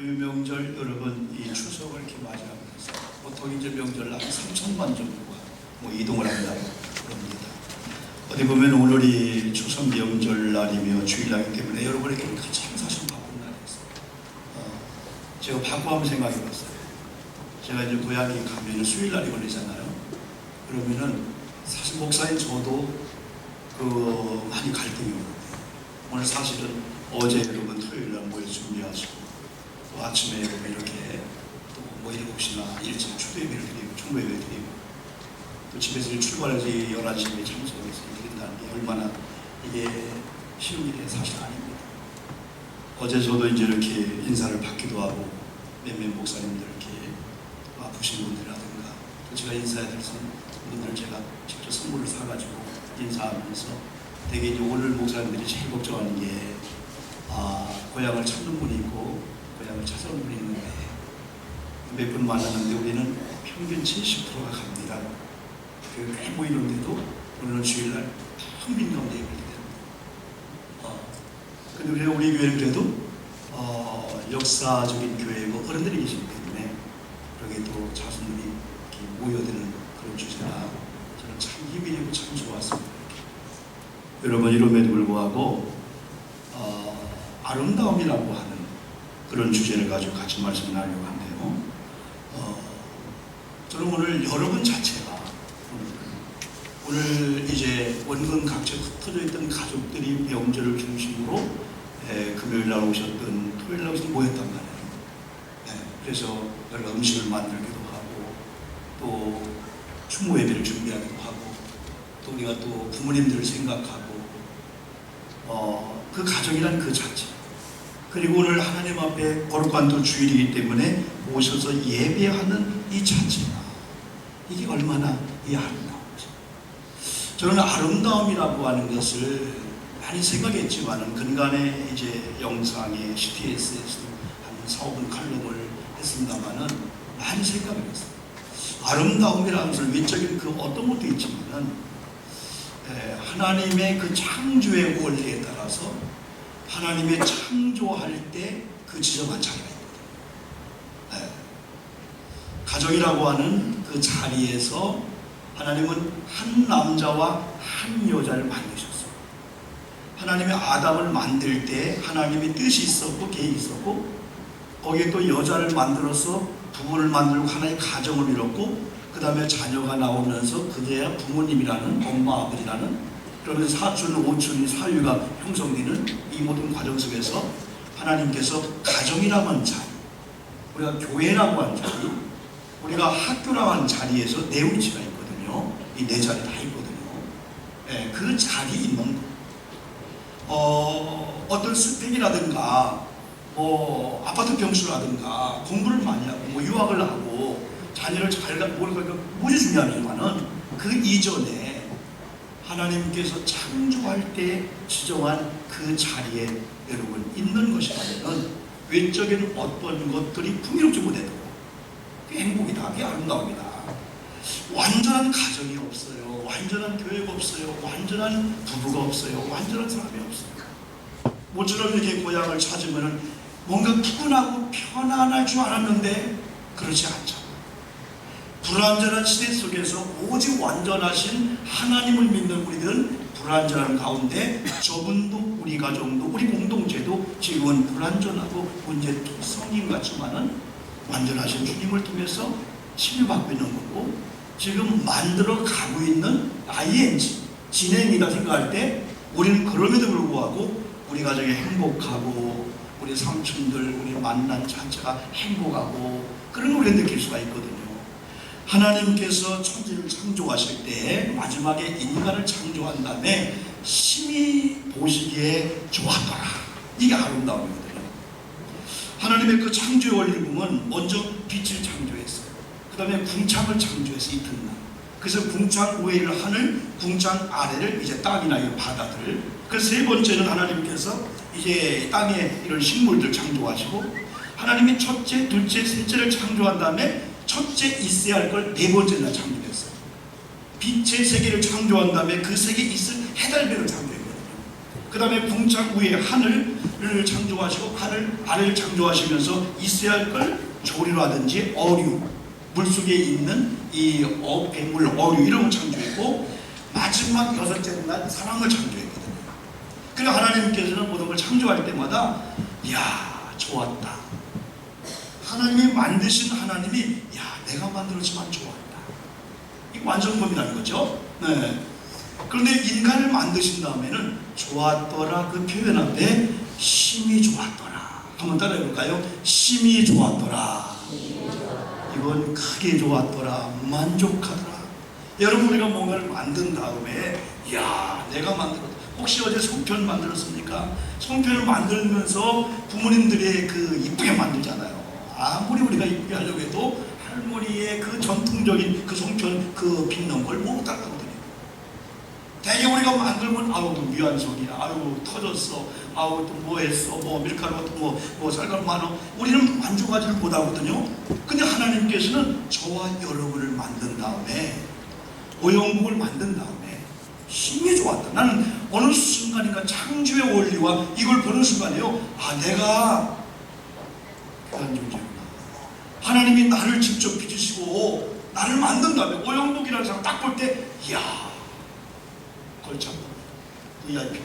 고유명절 여러분 이 추석을 이렇게 맞이하고 있어요. 보통 이제 명절날 3천만 정도가 이동을 한다고 그럽니다. 어디 보면 오늘이 추석 명절날이며 주일날이기 때문에 여러분에게 가장 사실 바쁜 날이었어요. 제가 바꿔 한번 생각해봤어요. 제가 이제 고향에 가면 수요일날이 걸리잖아요. 그러면은 사실 목사인 저도 많이 갈등이 오는데 오늘 사실은 어제 여러분 토요일날 모여 준비하시고 또 아침에 여러분 이렇게 또 7시나 일찍 추도예배를 드리고 총무예배를 드리고 또 집에서 출발해서 11시에 참석해서 드린다는 게 얼마나 이게 쉬운 일이 사실 아닙니다. 어제 저도 이제 이렇게 인사를 받기도 하고 몇몇 목사님들 이렇게 아프신 분들이라든가 또 제가 인사해드릴 분들 제가 직접 선물을 사가지고 인사하면서 되게 이제 오늘 목사님들이 제일 걱정하는 게 고향을 찾는 분이 있고 고향을 찾아오는 분이 있는데 몇 분 만났는데 우리는 평균 70%가 갑니다. 꽤 모이는데도 오늘은 주일날 텅 빈 가운데 예배를 드립니다. 근데 우리 교회는 그래도 역사적인 교회고 어른들이 계시기 때문에 그러게 또 자손들이 이렇게 모여드는 그런 주제라 저는 참 힘이 되고 참 좋았습니다. 여러분 이름에도 불구하고 아름다움이라고 하는 그런 주제를 가지고 같이 말씀을 나누려고 하는데요. 저는 오늘 여러분 자체가 오늘 이제 원근 각지에 흩어져 있던 가족들이 명절을 중심으로 금요일날 오셨던 토요일날 오셔서 모였단 말이에요. 그래서 여러 음식을 만들기도 하고 또 추모 예배를 준비하기도 하고 또 우리가 또 부모님들을 생각하고 그 가정이란 그 자체 그리고 오늘 하나님 앞에 거룩한 주일이기 때문에 오셔서 예배하는 이 자체가 이게 얼마나 이 아름다운지 저는 아름다움이라고 하는 것을 많이 생각했지만은 근간에 이제 영상에 CTS에서 한 4-5분 칼럼을 했습니다만은 많이 생각을 했어요. 아름다움이라는 것을 외적인 그 어떤 것도 있지만은 하나님의 그 창조의 원리에 따라서 하나님의 창조할 때 그 지정한 자리가 있거든요. 가정이라고 하는 그 자리에서 하나님은 한 남자와 한 여자를 만드셨어요. 하나님의 아담을 만들 때 하나님의 뜻이 있었고 계획이 있었고 거기에 또 여자를 만들어서 부부를 만들고 하나의 가정을 이뤘고 그 다음에 자녀가 나오면서 그제야 부모님이라는 엄마 아버지라는 그러면서 사촌 오촌이 사위가 형성되는 이 모든 과정 속에서 하나님께서 가정이라고 하는 자리 우리가 교회라고 하는 자리 우리가 학교라고 하는 자리에서 네 위치가 있거든요. 이 네 자리 다 있거든요. 그 자리에 있는 어떤 스펙이라든가 아파트 평수라든가 공부를 많이 하고 유학을 하고 자녀를 잘 모르니까 무지 중요하지만은 그 이전에 하나님께서 창조할 때 지정한 그 자리에 여러분 있는 것이라면 외적인 어떤 것들이 풍요롭지 못해도 그게 행복이다, 그게 아름다움이다. 완전한 가정이 없어요. 완전한 교회가 없어요. 완전한 부부가 없어요. 완전한 사람이 없어요. 모처럼 이렇게 고향을 찾으면 뭔가 푸근하고 편안할 줄 알았는데 그렇지 않잖아요. 불완전한 시대 속에서 오직 완전하신 하나님을 믿는 우리들은 불완전한 가운데 저분도 우리 가정도 우리 공동체도 지금은 불완전하고 문제투성인 같지만은 완전하신 주님을 통해서 치유받고 있는 거고 지금 만들어 가고 있는 ING 진행이다 생각할 때 우리는 그럼에도 불구하고 우리 가정이 행복하고 우리 삼촌들 우리 만난 자체가 행복하고 그런 걸 우리가 느낄 수가 있거든요. 하나님께서 천지를 창조하실 때 마지막에 인간을 창조한 다음에 심히 보시기에 좋았더라. 이게 아름다움이거든요. 하나님의 그 창조의 원리를 보면 먼저 빛을 창조했어요. 그 다음에 궁창을 창조해서 이튿날 그래서 궁창 위를 하늘 궁창 아래를 이제 땅이나 이 바다들 그래서 세 번째는 하나님께서 이제 땅에 이런 식물들 창조하시고 하나님이 첫째, 둘째, 셋째를 창조한 다음에 첫째 있어야 할 걸 네 번째나 창조했어요. 빛의 세계를 창조한 다음에 그 세계에 있을 해달별을 창조했거든요. 그 다음에 궁창 위에 하늘을 창조하시고 하늘 아래를 창조하시면서 있어야 할 걸 조리로 하든지 어류, 물속에 있는 이 뱀물, 어류 이런 걸 창조했고, 마지막 여섯째 날 사랑을 창조했거든요. 그러니까 하나님께서는 모든 걸 창조할 때마다 이야 좋았다. 하나님이 만드신 하나님이 야 내가 만들었지만 좋았다. 이 완성품이라는 거죠. 네. 그런데 인간을 만드신 다음에는 좋았더라 그 표현 앞에 심히 좋았더라. 한번 따라해 볼까요? 심히 좋았더라. 이건 크게 좋았더라. 만족하더라. 여러분 우리가 뭔가를 만든 다음에 야 내가 만들었다. 혹시 어제 송편 만들었습니까? 송편을 만들면서 부모님들이 그 이쁘게 만들잖아요. 아무리 우리가 이쁘게 하려고 해도 할머니의 그 전통적인 그 송편 그 빚는 걸 못 따라가거든요. 대개 우리가 만들면 아우 미완성이야, 아우 터졌어, 아우 또 뭐 했어, 뭐 밀가루 같은 뭐 쌀가루 많어. 우리는 만족하지를 못하거든요. 근데 하나님께서는 저와 여러분을 만든 다음에 오영국을 만든 다음에 힘이 좋았다. 나는 어느 순간인가 창조의 원리와 이걸 보는 순간에요, 아 내가 그런 존재구나. 하나님이 나를 직접 빚으시고 나를 만든 다음에 오영국이라는 사람 딱 볼 때 이야 걸참 VIP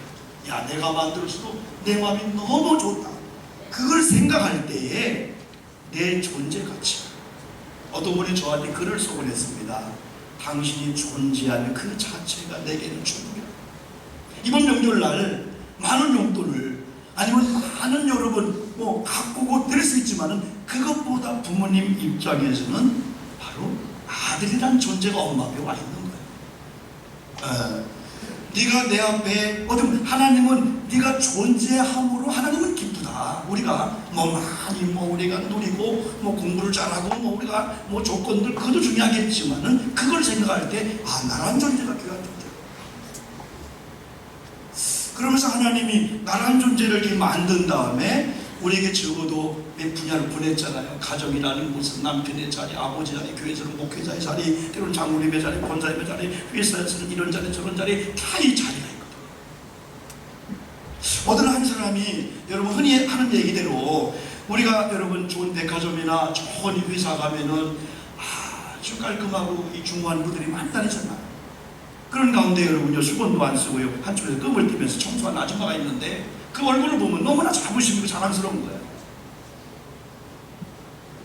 야 내가 만들었어도 내 마음이 너무 좋다. 그걸 생각할 때에 내 존재 가치가, 어떤 분이 저한테 글을 써보냈 했습니다. 당신이 존재하는 그 자체가 내게는 충분이다. 이번 명절날 많은 용돈을 아니면 많은 여러분 뭐 가꾸고 드릴 수 있지만은 그것보다 부모님 입장에서는 바로 아들이란 존재가 엄마 앞에 와 있는 거예요. 네가 내 앞에 어떤 하나님은 네가 존재함으로 하나님은 기쁘다. 우리가 뭐 많이 뭐 우리가 누리고 뭐 공부를 잘하고 뭐 우리가 뭐 조건들 그것도 중요하겠지만은 그걸 생각할 때 아 나란 존재가 귀한 존재. 그러면서 하나님이 나란 존재를 이렇게 만든 다음에 우리에게 적어도 몇 분야를 보냈잖아요. 가정이라는 곳은 남편의 자리, 아버지 자리, 교회에서는 목회자의 자리, 때로는 장로님의 자리, 권사님의 자리, 회사에서는 이런 자리 저런 자리, 다 이 자리가 있거든요. 어떤 한 사람이 여러분 흔히 하는 얘기대로 우리가 여러분 좋은 백화점이나 좋은 회사 가면은 아주 깔끔하고 이 중후한 분들이 많이 다니잖아요. 그런 가운데 여러분요 수건도 안 쓰고요 한쪽에서 껌을 띄면서 청소하는 아줌마가 있는데 그 얼굴을 보면 너무나 자부심이고 자랑스러운 거예요.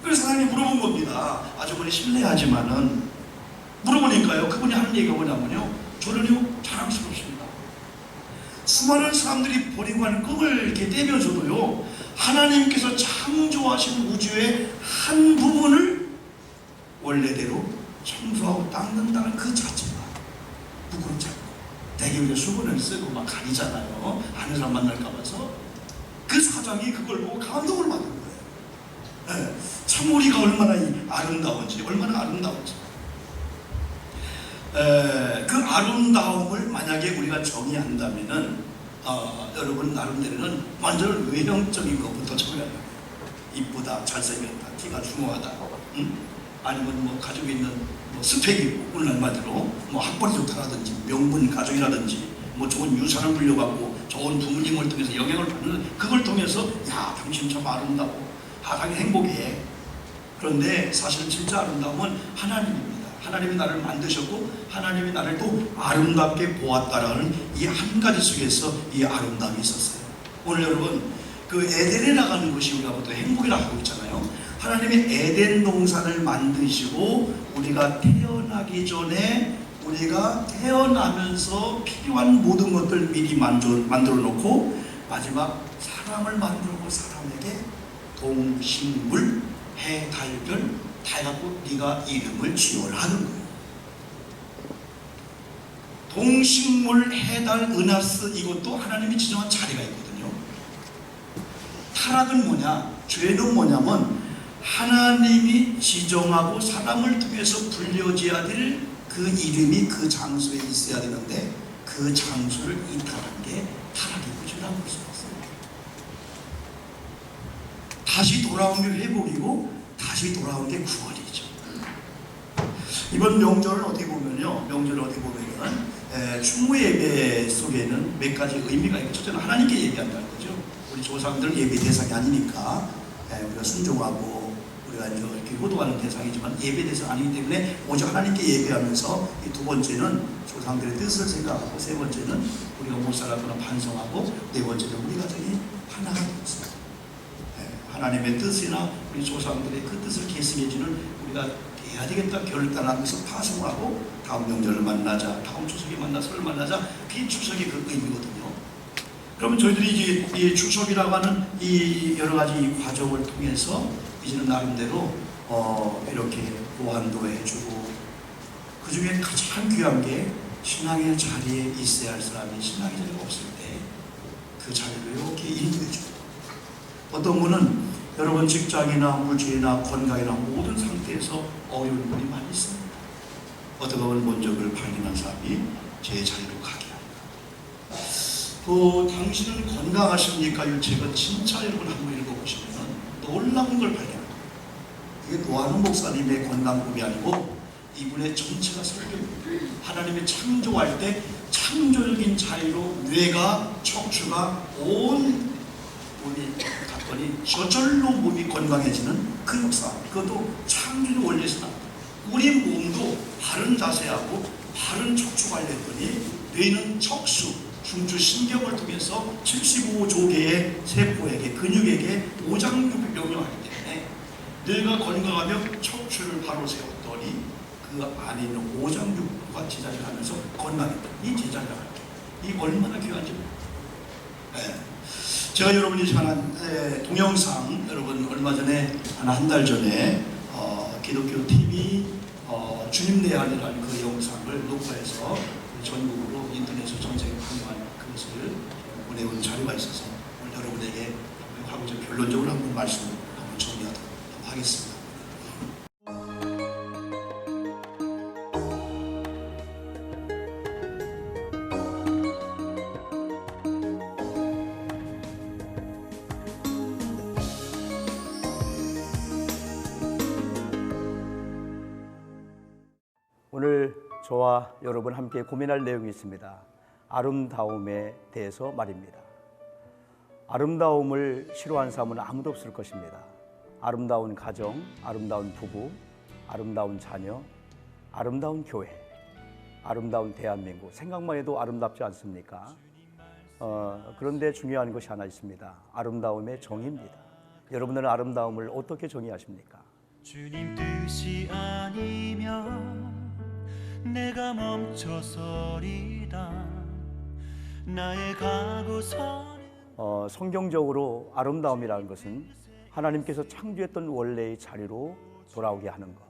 그래서 사장님이 물어본 겁니다. 아주머니 실례하지만은 물어보니까요 그분이 하는 얘기가 뭐냐면요 저는요 자랑스럽습니다. 수많은 사람들이 버리고 하는 껌을 이렇게 떼면서도요 하나님께서 창조하신 우주의 한 부분을 원래대로 청소하고 닦는다는 그 자체가 부끄럽지 않고, 대개 우리가 수건을 쓰고 막 가리잖아요. 아는 사람 만날까 봐서. 그 사장이 그걸 보고 감동을 받은 거예요. 네. 참 우리가 얼마나 아름다운지, 얼마나 아름다운지. 그 아름다움을 만약에 우리가 정의한다면은 여러분 나름대로는 먼저 외형적인 것부터 정의해야 돼요. 이쁘다, 잘생겼다, 키가 중후하다, 아니면 뭐 가지고 있는 뭐 스펙이 오늘날마대로 뭐 학벌이 좋다라든지 명문 가족이라든지 뭐 좋은 유산을 물려받고 좋은 부모님을 통해서 영향을 받는 그걸 통해서 야 당신 참 아름다워, 당연히 행복해. 그런데 사실 진짜 아름다움은 하나님입니다. 하나님이 나를 만드셨고 하나님이 나를 또 아름답게 보았다라는 이 한 가지 속에서 이 아름다움이 있었어요. 오늘 여러분 그 에덴에 나가는 것이 우리가 보통 행복이라고 하고 있잖아요. 하나님이 에덴 동산을 만드시고 우리가 태어나기 전에 우리가 태어나면서 필요한 모든 것들 미리 만들어 놓고 마지막 사람을 만들고 사람에게 동식물, 해, 달, 별 다 해갖고 네가 이름을 지어라 하는 거예요. 동식물, 해, 달, 은하스 이것도 하나님이 지정한 자리가 있거든요. 타락은 뭐냐? 죄는 뭐냐면 하나님이 지정하고 사람을 통해서 불려져야 될 그 이름이 그 장소에 있어야 되는데 그 장소를 이탈한 게 타락이고 죄라고 볼 수 있어요. 다시 돌아온 게 회복이고 다시 돌아온 게 구원이죠. 이번 명절은 어떻게 보면요, 명절을 어떻게 보면은 추모 예배 속에는 몇 가지 의미가 있고, 첫째는 하나님께 예배한다는 거죠. 우리 조상들 예배 대상이 아니니까 우리가 순종하고 우리가 이렇게 효도하는 대상이지만 예배 대상 아니기 때문에 오직 하나님께 예배하면서, 이 두 번째는 조상들의 뜻을 생각하고, 세 번째는 우리가 못 살았거나 반성하고, 네 번째는 우리 가정이 하나가 되었습니다. 하나님의 뜻이나 우리 조상들의 그 뜻을 계승해주는 우리가 해야 되겠다 결단하면서 파송하고, 다음 명절을 만나자, 다음 추석에 만나서를 만나자, 그게 추석의 그 의미거든요. 그러면 저희들이 이제 이 추석이라고 하는 이 여러 가지 과정을 통해서 이제는 나름대로 이렇게 보완도 해주고, 그 중에 가장 귀한 게 신앙의 자리에 있어야 할 사람이 신앙의 자리가 없을 때 그 자리를 이렇게 인도해주고, 어떤 분은 여러분 직장이나 물질이나 건강이나 모든 상태에서 어려운 분이 많이 있습니다. 어떻게 보면 본적을 발견한 사람이 제 자리로 가게 합니다. 당신은 건강하십니까? 이 책은 진짜 여러분 한번 읽어보시면 놀라운 걸 발견합니다. 이게 노아는 목사님의 건강법이 아니고 이분의 전체가 설교입니다. 하나님의 창조할 때 창조적인 자리로 뇌가, 척추가 온 몸이 갔더니 저절로 몸이 건강해지는 그 역사, 그것도 창조적 원리에서 나옵니다. 우리 몸도 바른 자세하고 바른 척추 관리했더니 뇌는 척수, 중추 신경을 통해서 75조 개의 세포에게, 근육에게 오장육부 명령하기 때문에 뇌가 건강하면 척추를 바로 세웠더니 그 안에 있는 오장육부가 제자리를 하면서 건강했다. 이 제자리가 할게요. 이 얼마나 귀한지 모릅니다. 제가 여러분이 시간한 동영상, 여러분 얼마 전에 한 달 전에 기독교 TV 주님 내 안이라는 그 영상을 녹화해서 전국으로 인터넷으로 전 세계 방영한 그것을 보내온 자료가 있어서 오늘 여러분에게 하고자 결론적으로 한번 말씀을 한번 정리하도록 하겠습니다. 오늘 저와 여러분 함께 고민할 내용이 있습니다. 아름다움에 대해서 말입니다. 아름다움을 싫어하는 사람은 아무도 없을 것입니다. 아름다운 가정, 아름다운 부부, 아름다운 자녀, 아름다운 교회, 아름다운 대한민국, 생각만 해도 아름답지 않습니까? 그런데 중요한 것이 하나 있습니다. 아름다움의 정의입니다. 여러분들은 아름다움을 어떻게 정의하십니까? 주님 뜻이 아니면 내가 멈춰서리다. 나의 가고서는 성경적으로 아름다움이라는 것은 하나님께서 창조했던 원래의 자리로 돌아오게 하는 것,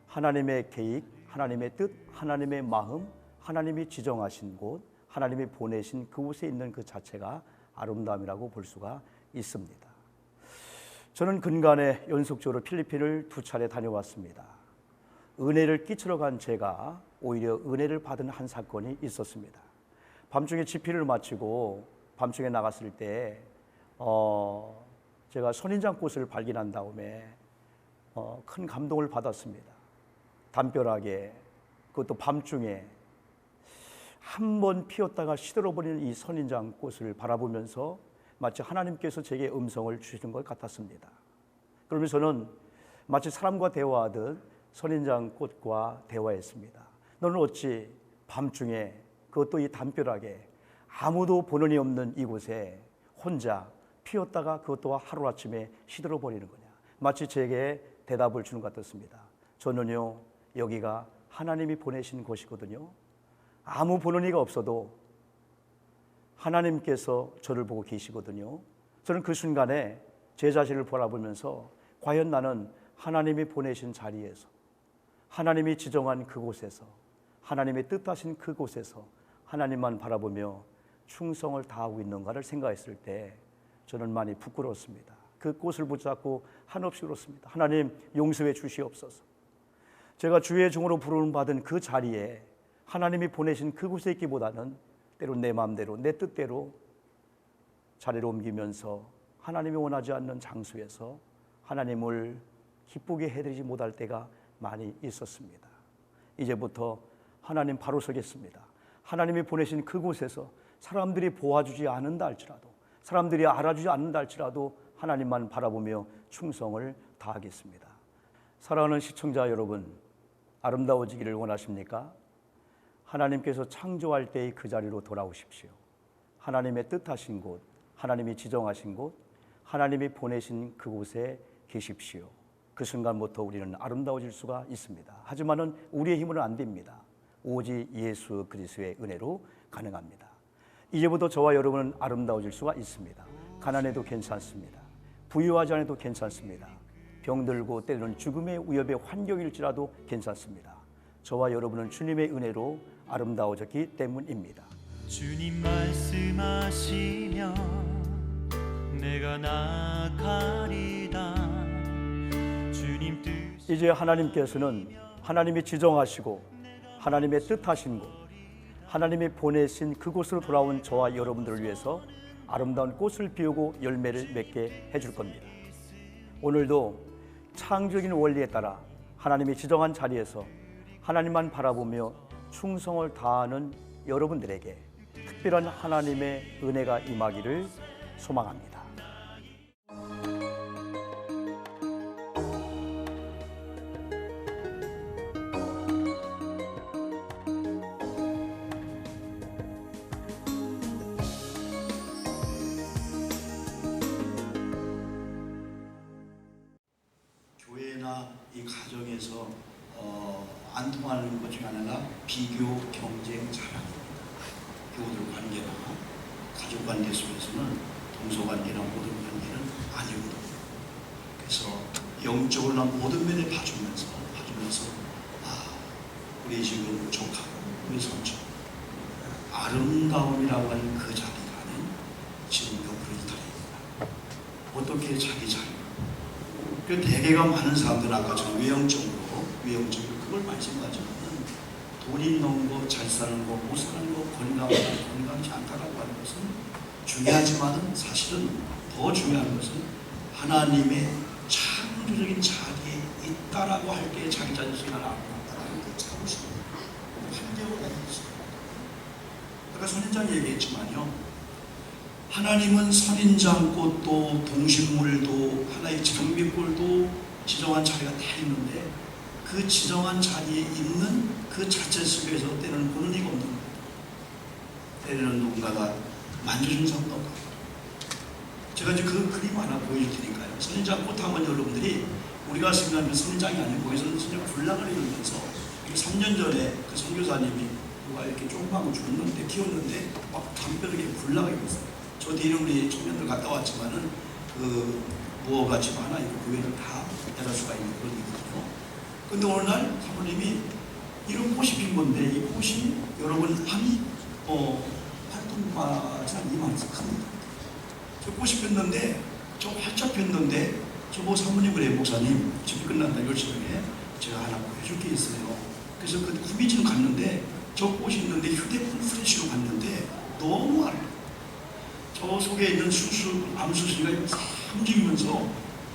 하나님의 계획, 하나님의 뜻, 하나님의 마음, 하나님이 지정하신 곳, 하나님이 보내신 그곳에 있는 그 자체가 아름다움이라고 볼 수가 있습니다. 저는 근간에 연속적으로 필리핀을 2차례 다녀왔습니다. 은혜를 끼치러 간 제가 오히려 은혜를 받은 한 사건이 있었습니다. 밤중에 집필을 마치고 밤중에 나갔을 때 제가 선인장꽃을 발견한 다음에 큰 감동을 받았습니다. 담벼락에, 그것도 밤중에 한 번 피었다가 시들어버리는 이 선인장꽃을 바라보면서 마치 하나님께서 제게 음성을 주시는 것 같았습니다. 그러면서 저는 마치 사람과 대화하듯 선인장꽃과 대화했습니다. 너는 어찌 밤중에, 그것도 이 담벼락에 아무도 보는 이 없는 이곳에 혼자 피었다가 그것도 하루아침에 시들어버리는 거냐. 마치 제게 대답을 주는 것 같았습니다. 저는요, 여기가 하나님이 보내신 곳이거든요. 아무 보는 이가 없어도 하나님께서 저를 보고 계시거든요. 저는 그 순간에 제 자신을 바라보면서 과연 나는 하나님이 보내신 자리에서, 하나님이 지정한 그곳에서, 하나님의 뜻하신 그곳에서 하나님만 바라보며 충성을 다하고 있는가를 생각했을 때 저는 많이 부끄러웠습니다. 그 꽃을 붙잡고 한없이 울었습니다. 하나님, 용서해 주시옵소서. 제가 주의 종으로 부름을 받은 그 자리에 하나님이 보내신 그곳에 있기보다는 때론 내 마음대로, 내 뜻대로 자리를 옮기면서 하나님이 원하지 않는 장소에서 하나님을 기쁘게 해드리지 못할 때가 많이 있었습니다. 이제부터 하나님 바로 서겠습니다. 하나님이 보내신 그곳에서 사람들이 보아주지 않는다 할지라도, 사람들이 알아주지 않는다 할지라도 하나님만 바라보며 충성을 다하겠습니다. 사랑하는 시청자 여러분, 아름다워지기를 원하십니까? 하나님께서 창조할 때의 그 자리로 돌아오십시오. 하나님의 뜻하신 곳, 하나님이 지정하신 곳, 하나님이 보내신 그곳에 계십시오. 그 순간부터 우리는 아름다워질 수가 있습니다. 하지만은 우리의 힘으로는 안 됩니다. 오직 예수 그리스도의 은혜로 가능합니다. 이제부터 저와 여러분은 아름다워질 수가 있습니다. 가난해도 괜찮습니다. 부유하지 않아도 괜찮습니다. 병들고 때로는 죽음의 위협의 환경일지라도 괜찮습니다. 저와 여러분은 주님의 은혜로 아름다워졌기 때문입니다. 주님 말씀하시면 내가 나아가리다. 주님 뜻 이제 하나님께서는 하나님이 지정하시고 하나님의 뜻하신 곳, 하나님이 보내신 그곳으로 돌아온 저와 여러분들을 위해서 아름다운 꽃을 피우고 열매를 맺게 해줄 겁니다. 오늘도 창조적인 원리에 따라 하나님이 지정한 자리에서 하나님만 바라보며 충성을 다하는 여러분들에게 특별한 하나님의 은혜가 임하기를 소망합니다. 교회나 이 가정에서 안 통하는 것 중에 하나가 비교, 경쟁, 자랑입니다. 교우들 관계나 가족 관계 속에서는 동서관계나 모든 관계는 아니거든요. 그래서 영적으로나 모든 면에 봐주면서 우리 지금 조카고 우리 손주 아름다움이라고 하는 그 자리가는 지금 옆으로 이탈입니다. 어떻게 자기 자리? 그 대개가 많은 사람들은 아까 저 외형적으로 그걸 많이 생각하지만 돈 있는 거, 잘 사는 거, 못 사는 거, 건강하지 않다라고 하는 것은 중요하지만 사실은 더 중요한 것은 하나님의 창조적인 자리에 있다라고 할 때 자기 자신을 알아간다는 그 자부심, 환경을 가지고 있습니다. 아까 선인장 얘기했지만요, 하나님은 선인장꽃도 동식물도 하나의 장미꼴도 지정한 자리가 다 있는데 그 지정한 자리에 있는 그 자체 속에서 때로는 보는 이가 없는 거예요. 때로는 누군가가 만져준 사람도 없고. 제가 이제 그 그림 하나 보여줄 테니까요. 선인장꽃 하면 여러분들이 우리가 생각하는 선인장이 아니고 거기서는 진짜 군락을 이루면서 3년 전에 그 선교사님이 누가 이렇게 조그만 거 줬는데 키웠는데 막 담벼락에 군락이 있었어요. 저 뒤에 우리 청년들 갔다 왔지만은 그 무어가지고 하나 있고 그 외에는 다 여러 수가 있는 그런 거거든요. 근데 어느 날 사모님이 이런 꽃이 핀 건데 이 꽃이 여러분 한 활동마치 한 이만큼 큽니다. 저 꽃이 폈는데 저 활짝 폈는데 저보고 사모님 그래 목사님 집이 끝난다 10시경에 제가 하나 보여줄 게 있어요. 그래서 그 후비진 갔는데 저 꽃이 있는데 휴대폰 프레시로 갔는데 너무 아름다워. 저 속에 있는 암수수가 싹 움직이면서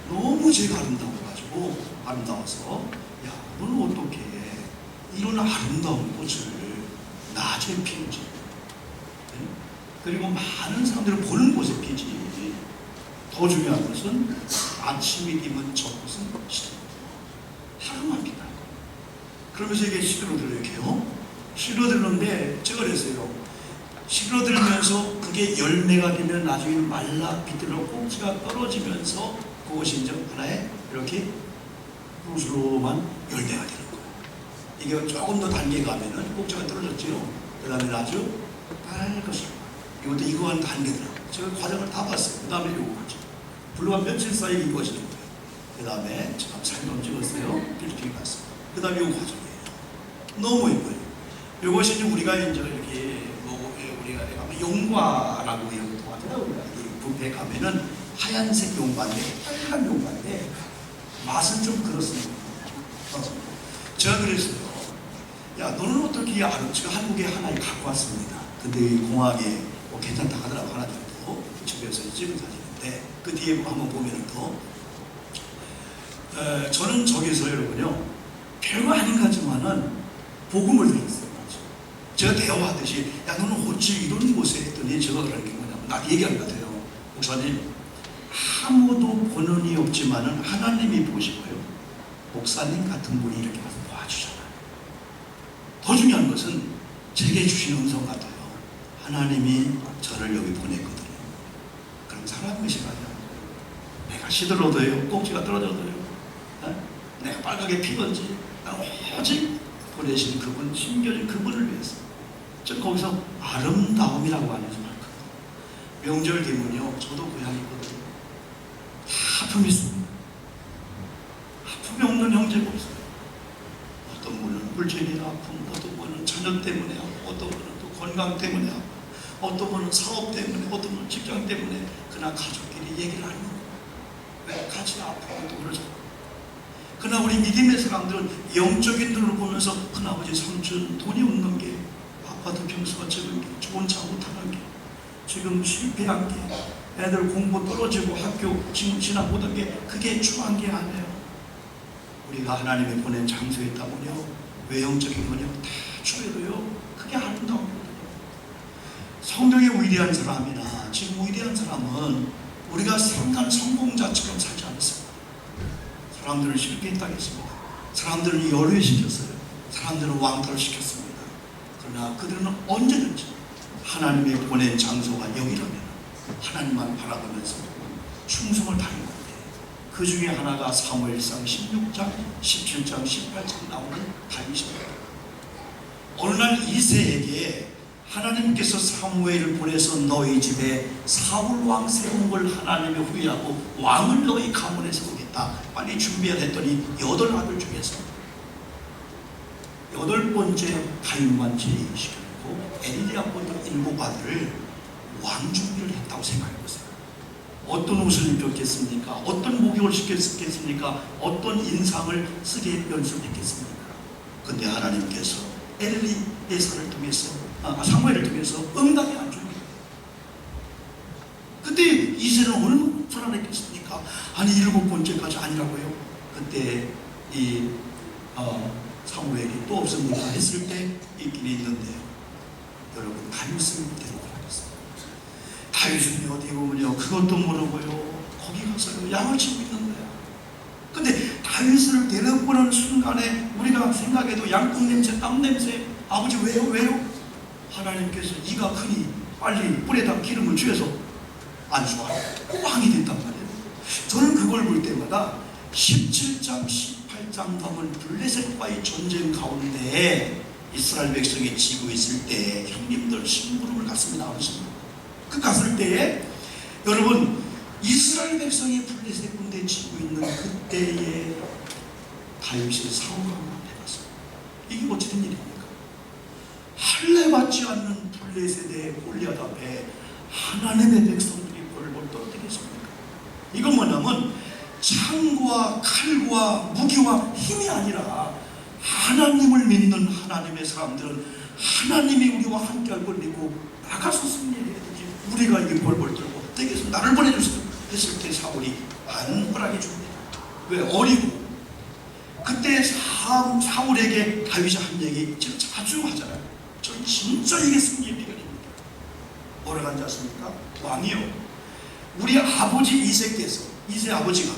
너무 제가 아름다워서 야, 너는 어떻게 이런 아름다운 꽃을 낮에 피우지? 네? 그리고 많은 사람들이 보는 곳에 피지. 더 중요한 것은 아침이 되면 저 꽃은 하루만 피다. 그러면서 이게 시들어들어요. 이렇게요. 시들어들는데 제가 그랬어요. 시들어들면서 그게 열매가 되면 나중에 말라 비틀어 꼭지가 떨어지면서 그것이 이제 하나의 이렇게 구슬로만 열매가 되는 거예요. 이게 조금 더 단계가 가면은 꼭지가 떨어졌죠. 그 다음에 아주 빨갛게 이것도 이거 한 단계더라고요. 제가 과정을 다 봤어요. 그 다음에 이거 하죠. 불과 며칠 사이에 이루어지는 거예요. 그 다음에 제가 사진 찍었어요. 필리핀 갔어요. 그 다음에 이거 과정이에요. 너무 예뻐요. 이것이 이제 우리가 이제 이렇게 우리가 가면 용과라고 이렇게 하더라고요. 뷔페 가면은 하얀색 용과인데 빨간 용과인데 맛은 좀 그렇습니다. 제가 그랬어요. 야, 너는 어떻게 제가 한국에 하나 갖고 왔습니다. 근데 공항에 뭐 괜찮다 하더라고. 하나 정도 집에서 찍은 사진인데 그 뒤에 한번 보면은 또 저는 저기서 여러분요 별거 아닌 것 같지만은 복음을 들었어요. 제가 대화하듯이 야 너는 어찌 이런 곳에 했더니 제가 그러는 게 뭐냐면 나한테 얘기하는 것 같아요. 목사님 아무도 보는 이 없지만은 하나님이 보시고요. 목사님 같은 분이 이렇게 와서 도와주잖아요. 더 중요한 것은 제게 주신 음성 같아요. 하나님이 저를 여기 보냈거든요. 그럼 사람의 시간이야. 내가 시들어도요, 꼭지가 떨어져도요, 내가 빨갛게 피든지, 오직 보내신 그분, 심겨진 그분을 위해서. 저 거기서 아름다움이라고 하는 말. 명절 되면요, 저도 고향이 있거든요. 다 아픔이 있습니다. 아픔이 없는 형제가 없어요. 어떤 분은 물질이 아픔, 어떤 분은 자녀 때문에 아픔, 어떤 분은 또 건강 때문에 아픔, 어떤 분은 사업 때문에, 어떤 분은 직장 때문에 그냥 가족끼리 얘기를 하는 거예요. 왜 같이 아프고 또 그러죠. 그러나 우리 믿음의 사람들은 영적인 눈으로 보면서 큰아버지 삼촌 돈이 없는 게, 아파트 평수가 적은 게, 좋은 차 못 타는 게, 지금 실패한 게, 애들 공부 떨어지고 학교 지금 지나 못한 게, 그게 추한 게 아니에요. 우리가 하나님이 보낸 장소에 있다면요, 외형적인 거요 다 추해도요, 그게 아름다움이거든요. 성경의 위대한 사람이나 지금 위대한 사람은 우리가 생각한 성공자처럼 살지 않았습니다. 사람들을 쉽게 했다겠습니다. 사람들을 열외시켰어요. 사람들을 왕따를 시켰습니다. 그러나 그들은 언제든지 하나님의 보낸 장소가 여기라면 하나님만 바라보면서 충성을 다한 건데, 그 중에 하나가 사무엘상 16장, 17장, 18장 나오는 다윗입니다. 어느 날 이새에게 하나님께서 사무엘을 보내서 너희 집에 사울 왕 세운 걸 하나님이 후회하고 왕을 너희 가문에 세우겠다. 빨리 준비해야 했더니 8아들 중에서 8번째 다윗만 제의시켰고 엘리야보다 7아들을 왕 준비를 했다고 생각해보세요. 어떤 옷을 입혔겠습니까? 어떤 목욕을 시켰겠습니까? 어떤 인상을 쓰게 연습했겠습니까? 근데 하나님께서 엘리에서를 통해서 사무엘을 통해서 응답이 안 줍니다. 그때 이새는 얼마나 불안했겠습니까? 아니 7번째까지 아니라고요? 그때 이 사무엘이 또 없습니까? 했을 때 있긴 있는데요. 여러분 다윗을 데려가겠어요. 다윗은 어디 보면요, 그것도 모르고요, 거기 가서요 양을 치고 있는 거야. 근데 다윗을 데려보는 순간에 우리가 생각해도 양콩 냄새, 땀 냄새, 아버지 왜요? 하나님께서 이가 크니 빨리 뿔에다 기름을 쥐어서 안수하라. 왕이 됐단 말이에요. 저는 그걸 볼 때마다 17장, 18장 가면 블레셋과의 전쟁 가운데 이스라엘 백성이 지고 있을 때 형님들 심부름을 갔습니다. 아버지는. 그 갔을 때에 여러분 이스라엘 백성이 블레셋 군대에 지고 있는 그때에 다윗이 사울과 만나봤습니다. 이게 어찌 된 일입니까? 할례받지 않는 블레셋의 골리앗 앞에 하나님의 백성들이 벌벌 떨어뜨리겠습니까? 이건 뭐냐면 창과 칼과 무기와 힘이 아니라 하나님을 믿는 하나님의 사람들은 하나님이 우리와 함께할 걸 믿고 나가서 승리해야 되지. 우리가 이게 벌벌 떨고 댁에서 나를 보내주세요 했을 때 사울이 안 허락해 줍니다. 왜? 어리고. 그때 사울에게 다윗이 한 얘기 제가 자주 하잖아요. 저는 진짜 이게 승리의 비결입니다. 뭐라고 하지 않습니까? 왕이요, 우리 아버지 이새 아버지가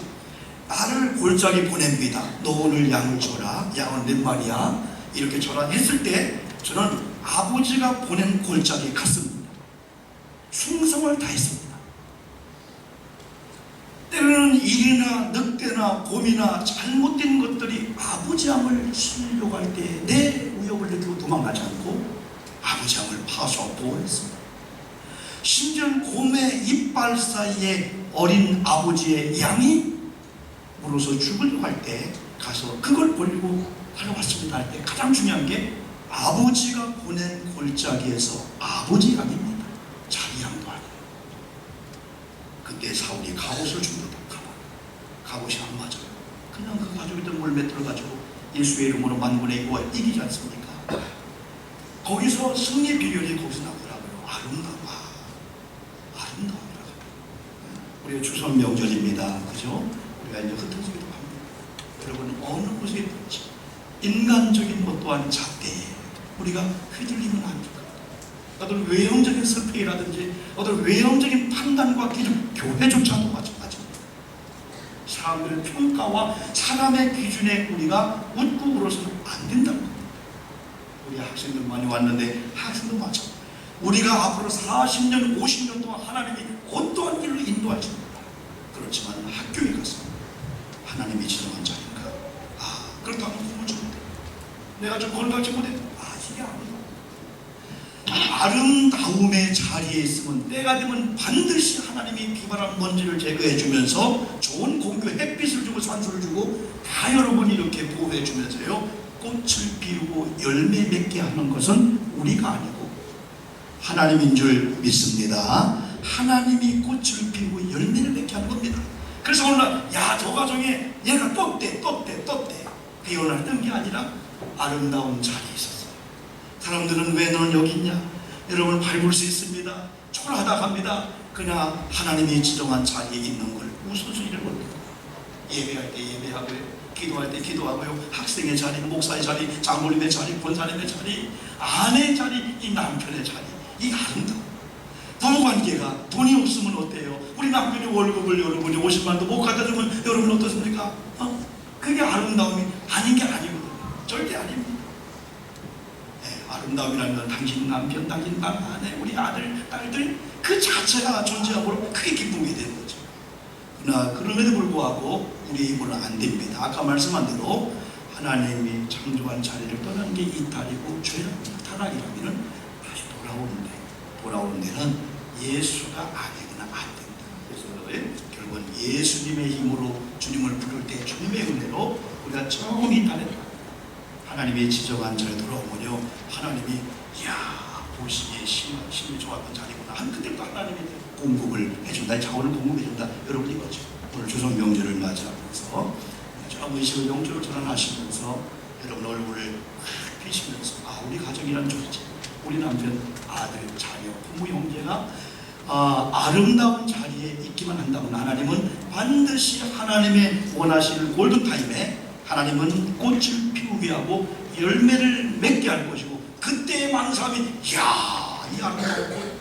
나를 골짜기 보냅니다. 너 오늘 양을 줘라. 양은 몇 마리야? 이렇게 줘라 했을 때 저는 아버지가 보낸 골짜기에 갔습니다. 충성을 다했습니다. 때로는 일이나 늑대나 곰이나 잘못된 것들이 아버지 함을 치려고 할 때 내 위협을 느끼고 도망가지 않고 아버지 함을 파수하고 보호했습니다. 심지어 곰의 이빨 사이에 어린 아버지의 양이 물어서 죽으려고 할 때 가서 그걸 버리고 달려왔습니다 할 때 가장 중요한 게 아버지가 보낸 골짜기에서 아버지 양입니다. 자기 양도 아니에요. 그때 사울이 갑옷을 줍니다. 갑옷이 안 맞아요. 그냥 그 가지고 있던 물맷돌을 가지고 예수의 이름으로 만군의 여호와 이기지 않습니까? 거기서 승리 비결이 거기서 나오더라고요. 아름다움이라고. 우리가 추석 명절입니다. 그죠? 우리가 이제 흩어지기도 합니다. 여러분 어느 곳에 있든지 인간적인 것 또한 잣대에 우리가 휘둘리면 안 됩니다. 어떤 외형적인 설득이라든지 어떤 외형적인 판단과 기준, 교회조차도 마찬가지입니다. 사람들의 평가와 사람의 기준에 우리가 웃고 울어서는 안 된다고 합니다. 우리 학생들 많이 왔는데 학생도 마찬가지입니다. 우리가 앞으로 40년, 50년 동안 하나님이 어떠한 길로 인도할지 모릅니다. 그렇지만 학교에 가서 하나님이 지정한 자리인가? 그렇다면 공부 좀 돼. 내가 좀 건강하지 못해. 이게 아름다움의 자리에 있으면 때가 되면 반드시 하나님이 비바람 먼지를 제거해 주면서 좋은 공기, 햇빛을 주고 산소를 주고 다 여러분이 이렇게 보호해 주면서요, 꽃을 피우고 열매 맺게 하는 것은 우리가 아니고 하나님인 줄 믿습니다. 하나님이 꽃을 피우고 열매를 맺게 하는 겁니다. 그래서 오늘 저 가정에 얘가 떴대 비오날 뜬 게 아니라 아름다운 자리에 있었어요. 사람들은 왜 너는 여기 있냐? 여러분 밟을 수 있습니다. 초라하다 갑니다. 그냥 하나님이 지정한 자리에 있는 걸 웃어서 일을 못해요. 예배할 때 예배하고요, 기도할 때 기도하고요, 학생의 자리, 목사의 자리, 장로님의 자리, 권사님의 자리, 아내의 자리, 이 남편의 자리, 이 아름다움. 부부관계가 돈이 없으면 어때요? 우리 남편이 월급을 여러분이 50만도 못 갖다 주면 여러분 어떻습니까? 그게 아름다움이 아닌 게 아니거든요. 절대 아닙니다. 아름다움이라는 건 당신 남편, 당신 아내, 우리 아들, 딸들 그 자체가 존재하고 크게 기쁨이 되는 거죠. 그러나 그럼에도 불구하고 우리 입으로는 안 됩니다. 아까 말씀한 대로 하나님이 창조한 자리를 떠나는 게 이탈이고 죄랍니다. 타락이라면 다시 돌아오는 데는 예수가 아니거나 안 됩니다. 그래서 결국은 예수님의 힘으로 주님을 부를 때 주님의 은혜로 우리가 처음 이탈했다. 하나님의 지정한 자리에 돌아오면요, 하나님이 보시기에 심히 좋았던 자리구나. 그때부터 하나님이 공급을 해준다. 자원을 공급해준다. 여러분 이거죠. 오늘 추석 명절을 맞이하면서 좀 의식의 영주를 전환하시면서 여러분 얼굴을 피시면서 우리 가정이란 존재, 우리 남편, 아들, 자녀, 부모, 형제가 아름다운 자리에 있기만 한다면 하나님은 반드시 하나님의 원하시는 골든타임에 하나님은 꽃을 피우게 하고 열매를 맺게 할 것이고, 그때의 많은 사람이 이 아름다운 꽃,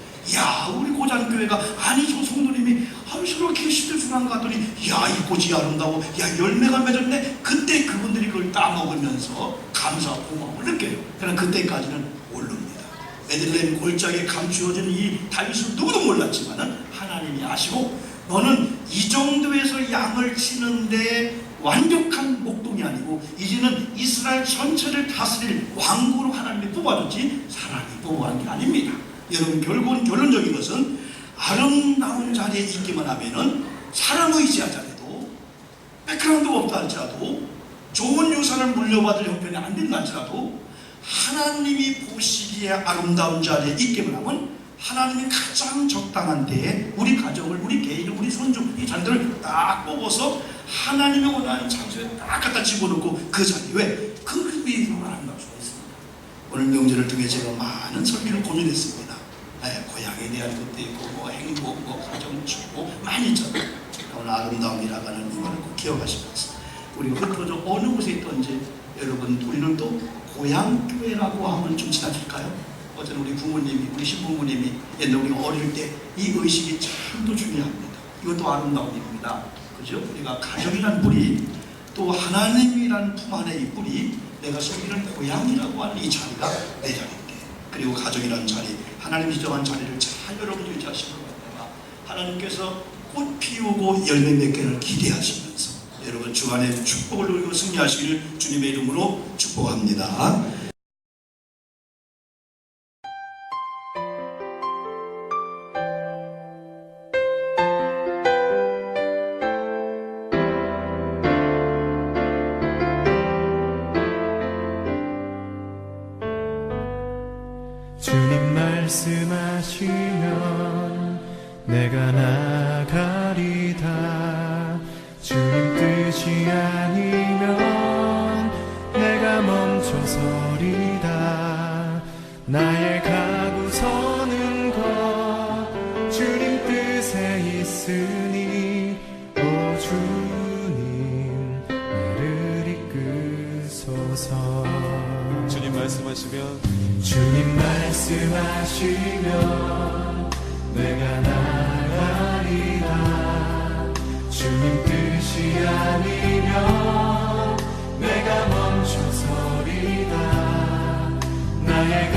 우리 고장교회가 저 성도님이 저렇게 시들 주는 것 같더니 이 꽃이 아름다워, 열매가 맺었네. 그때 그분들이 그걸 따먹으면서 감사와 고마움을 느껴요. 그러나 그때까지는 모릅니다. 베들레헴 골짜기에 감추어진 이 다윗을 누구도 몰랐지만은 하나님이 아시고, 너는 이 정도에서 양을 치는데 완벽한 목동이 아니고 이제는 이스라엘 전체를 다스릴 왕으로 하나님이 뽑아줬지 사람이 뽑아한 게 아닙니다. 여러분 결국은 결론적인 것은 아름다운 자리에 있기만 하면은 사람 의지하지 않아도 백그라운드가 없다 할지라도 좋은 유산을 물려받을 형편이 안 된다 할지라도 하나님이 보시기에 아름다운 자리에 있기만 하면 하나님이 가장 적당한 때에 우리 가정을, 우리 개인을, 우리 손주, 이 자녀들을 딱 뽑아서 하나님이 원하는 장소에 딱 갖다 집어넣고 그 자리, 왜? 그 위에 아름다울 수가 있습니다. 오늘 명절을 통해 제가 많은 설교를 고민했습니다. 고향에 대한 것도 있고, 행복, 가정 축복 많이 있잖아요. 오늘 아름다움이라고 하는 이거를 꼭 기억하시면서 우리가 흩어져 어느 곳에 있든지 여러분, 우리는 또 고향교회라고 하면 좀 지나칠까요? 어제는 우리 부모님이, 우리 신부모님이 옛날 우리 어릴 때 이 의식이 참도 중요합니다. 이것도 아름다움입니다. 그죠? 우리가 가정이란 뿌리, 또 하나님이란 품 안에 이 뿌리, 내가 속이는 고향이라고 하는 이 자리가 내 자리인데, 그리고 가정이라는 자리, 하나님이 지정한 자리를 잘 여러분이 유지하시는 겁니다. 하나님께서 꽃 피우고 열매 맺기를 기대하시면서 여러분 주간의 축복을 누리고 승리하시기를 주님의 이름으로 축복합니다. 주님 말씀하시면 내가 나가리다. 주님 뜻이 아니면 내가 멈춰서리다. 나의 가고 서는 것 주님 뜻에 있으니 오 주님 나를 이끄소서. 주님 말씀하시면 말씀하시면 내가 나가리라. 주님 뜻이 아니면 내가 멈춰서리다. 나의